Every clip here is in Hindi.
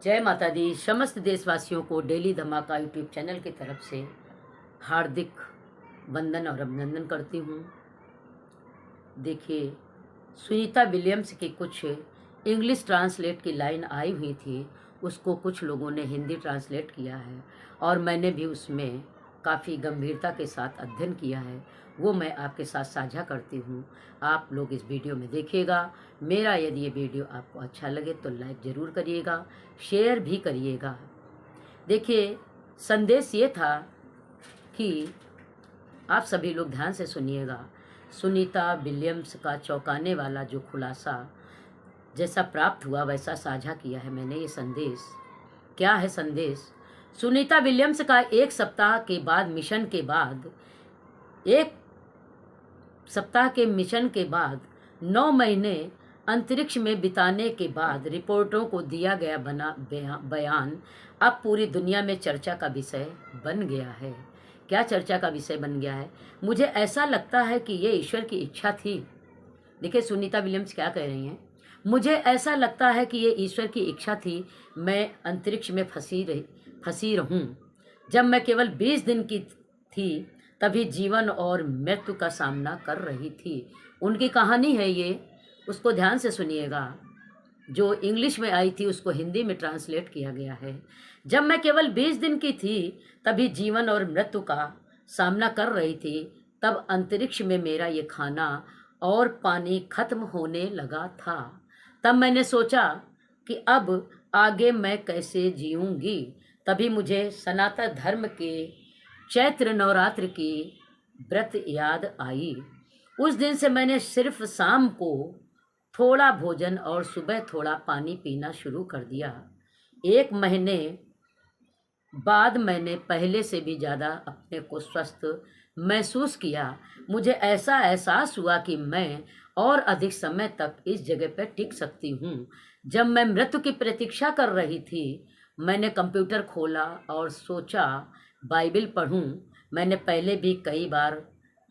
जय माता दी। समस्त देशवासियों को डेली धमाका यूट्यूब चैनल की तरफ से हार्दिक वंदन और अभिनंदन करती हूँ। देखिए, सुनीता विलियम्स की कुछ इंग्लिश ट्रांसलेट की लाइन आई हुई थी, उसको कुछ लोगों ने हिंदी ट्रांसलेट किया है और मैंने भी उसमें काफ़ी गंभीरता के साथ अध्ययन किया है। वो मैं आपके साथ साझा करती हूँ। आप लोग इस वीडियो में देखिएगा। मेरा यदि ये वीडियो आपको अच्छा लगे तो लाइक ज़रूर करिएगा, शेयर भी करिएगा। देखिए, संदेश ये था कि आप सभी लोग ध्यान से सुनिएगा। सुनीता विलियम्स का चौंकाने वाला जो खुलासा जैसा प्राप्त हुआ वैसा साझा किया है मैंने ये संदेश। क्या है संदेश? सुनीता विलियम्स का एक सप्ताह के मिशन के बाद 9 महीने अंतरिक्ष में बिताने के बाद रिपोर्टरों को दिया गया बयान अब पूरी दुनिया में चर्चा का विषय बन गया है। क्या चर्चा का विषय बन गया है? मुझे ऐसा लगता है कि ये ईश्वर की इच्छा थी। देखिए, सुनीता विलियम्स क्या कह रही हैं। मुझे ऐसा लगता है कि ये ईश्वर की इच्छा थी मैं अंतरिक्ष में फंसी रहूं। जब मैं केवल 20 दिन की थी तभी जीवन और मृत्यु का सामना कर रही थी। उनकी कहानी है ये, उसको ध्यान से सुनिएगा। जो इंग्लिश में आई थी उसको हिंदी में ट्रांसलेट किया गया है। जब मैं केवल 20 दिन की थी तभी जीवन और मृत्यु का सामना कर रही थी, तब अंतरिक्ष में मेरा ये खाना और पानी खत्म होने लगा था। तब मैंने सोचा कि अब आगे मैं कैसे जीऊंगी। तभी मुझे सनातन धर्म के चैत्र नवरात्र की व्रत याद आई। उस दिन से मैंने सिर्फ शाम को थोड़ा भोजन और सुबह थोड़ा पानी पीना शुरू कर दिया। 1 महीने बाद मैंने पहले से भी ज़्यादा अपने को स्वस्थ महसूस किया। मुझे ऐसा एहसास हुआ कि मैं और अधिक समय तक इस जगह पर टिक सकती हूँ। जब मैं मृत्यु की प्रतीक्षा कर रही थी, मैंने कंप्यूटर खोला और सोचा बाइबिल पढूं। मैंने पहले भी कई बार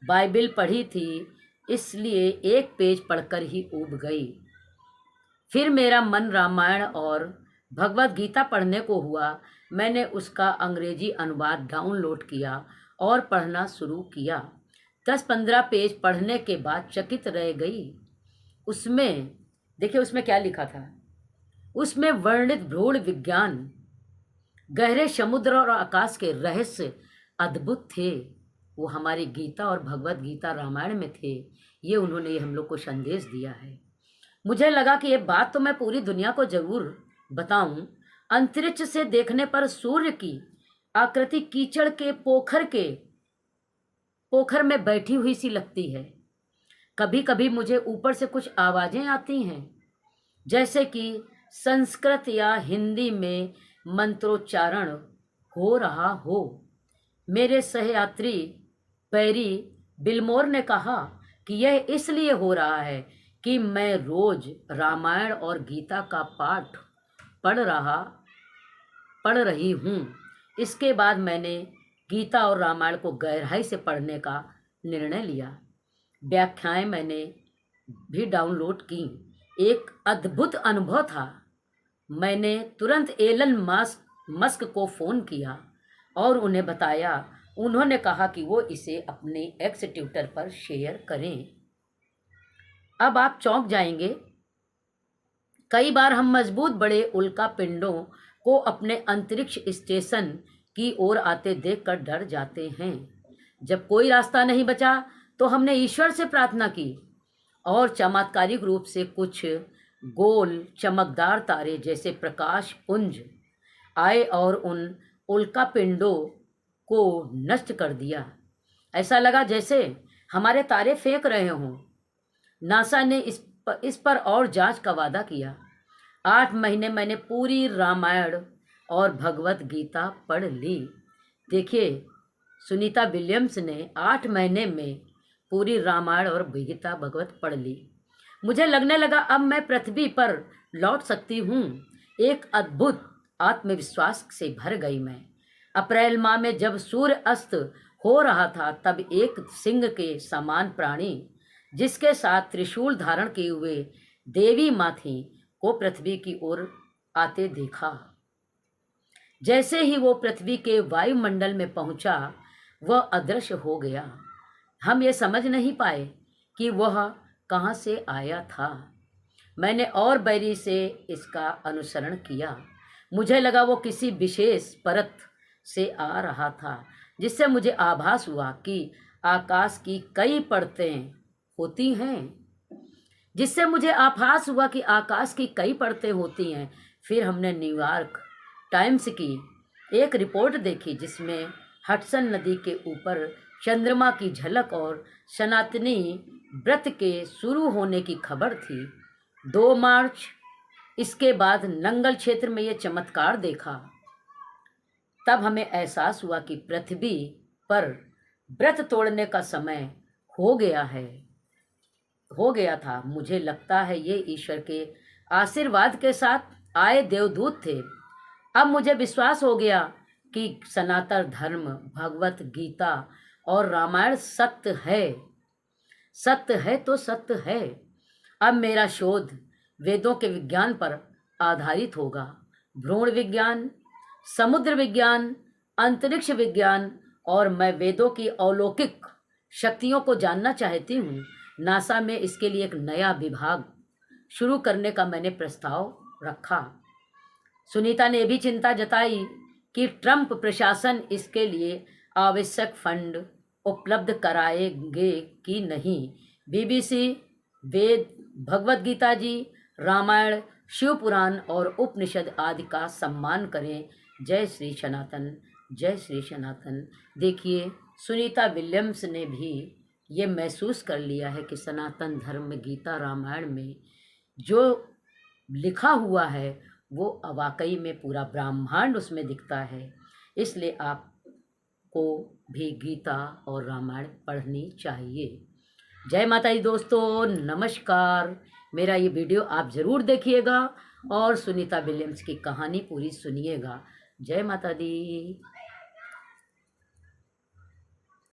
बाइबिल पढ़ी थी, इसलिए एक पेज पढ़कर ही ऊब गई। फिर मेरा मन रामायण और भगवत गीता पढ़ने को हुआ। मैंने उसका अंग्रेजी अनुवाद डाउनलोड किया और पढ़ना शुरू किया। 10-15 पेज पढ़ने के बाद चकित रह गई। उसमें देखिए, उसमें क्या लिखा था। उसमें वर्णित भ्रूण विज्ञान, गहरे समुद्र और आकाश के रहस्य अद्भुत थे। वो हमारी गीता और भगवत गीता रामायण में थे। ये उन्होंने हम लोग को संदेश दिया है। मुझे लगा कि ये बात तो मैं पूरी दुनिया को जरूर बताऊं। अंतरिक्ष से देखने पर सूर्य की आकृति कीचड़ के पोखर में बैठी हुई सी लगती है। कभी कभी मुझे ऊपर से कुछ आवाजें आती हैं, जैसे कि संस्कृत या हिंदी में मंत्रोच्चारण हो रहा हो। मेरे सहयात्री पैरी बिलमोर ने कहा कि यह इसलिए हो रहा है कि मैं रोज रामायण और गीता का पाठ पढ़ रही हूँ। इसके बाद मैंने गीता और रामायण को गहराई से पढ़ने का निर्णय लिया। व्याख्याएं मैंने भी डाउनलोड की। एक अद्भुत अनुभव था। मैंने तुरंत एलन मस्क को फ़ोन किया और उन्हें बताया। उन्होंने कहा कि वो इसे अपने एक्स ट्विटर पर शेयर करें। अब आप चौंक जाएंगे। कई बार हम मजबूत बड़े उल्का पिंडों को अपने अंतरिक्ष स्टेशन की ओर आते देखकर डर जाते हैं। जब कोई रास्ता नहीं बचा तो हमने ईश्वर से प्रार्थना की और चमत्कारिक रूप से कुछ गोल चमकदार तारे जैसे प्रकाश पुंज आए और उन उल्का पिंडों को नष्ट कर दिया। ऐसा लगा जैसे हमारे तारे फेंक रहे हों। नासा ने इस पर और जांच का वादा किया। 8 महीने मैंने पूरी रामायण और भगवत गीता पढ़ ली। देखिए, सुनीता विलियम्स ने 8 महीने में पूरी रामायण और गीता भगवत पढ़ ली। मुझे लगने लगा अब मैं पृथ्वी पर लौट सकती हूँ। एक अद्भुत आत्मविश्वास से भर गई मैं। अप्रैल माह में जब सूर्य अस्त हो रहा था, तब एक सिंह के समान प्राणी जिसके साथ त्रिशूल धारण किए हुए देवी माँ थी को पृथ्वी की ओर आते देखा। जैसे ही वो पृथ्वी के वायुमंडल में पहुंचा वह अदृश्य हो गया। हम ये समझ नहीं पाए कि वह कहाँ से आया था। मैंने और बैरी से इसका अनुसरण किया। मुझे लगा वो किसी विशेष परत से आ रहा था, जिससे मुझे आभास हुआ कि आकाश की कई परतें होती हैं। फिर हमने न्यूयॉर्क टाइम्स की एक रिपोर्ट देखी जिसमें हडसन नदी के ऊपर चंद्रमा की झलक और सनातनी व्रत के शुरू होने की खबर थी। 2 मार्च इसके बाद नंगल क्षेत्र में ये चमत्कार देखा। तब हमें एहसास हुआ कि पृथ्वी पर व्रत तोड़ने का समय हो गया था। मुझे लगता है ये ईश्वर के आशीर्वाद के साथ आए देवदूत थे। अब मुझे विश्वास हो गया कि सनातन धर्म, भगवत गीता और रामायण सत्य है तो सत्य है। अब मेरा शोध वेदों के विज्ञान पर आधारित होगा। भ्रूण विज्ञान, समुद्र विज्ञान, अंतरिक्ष विज्ञान, और मैं वेदों की अलौकिक शक्तियों को जानना चाहती हूँ। नासा में इसके लिए एक नया विभाग शुरू करने का मैंने प्रस्ताव रखा। सुनीता ने भी चिंता जताई कि ट्रंप प्रशासन इसके लिए आवश्यक फंड उपलब्ध कराएंगे कि नहीं। बीबीसी, वेद, भगवत गीता जी, रामायण, शिव पुराण और उपनिषद आदि का सम्मान करें। जय श्री सनातन, जय श्री सनातन। देखिए, सुनीता विलियम्स ने भी ये महसूस कर लिया है कि सनातन धर्म में, गीता रामायण में जो लिखा हुआ है वो वाकई में पूरा ब्रह्मांड उसमें दिखता है। इसलिए आपको भी गीता और रामायण पढ़नी चाहिए। जय माता दी दोस्तों, नमस्कार। मेरा ये वीडियो आप ज़रूर देखिएगा और सुनीता विलियम्स की कहानी पूरी सुनिएगा। जय माता दी।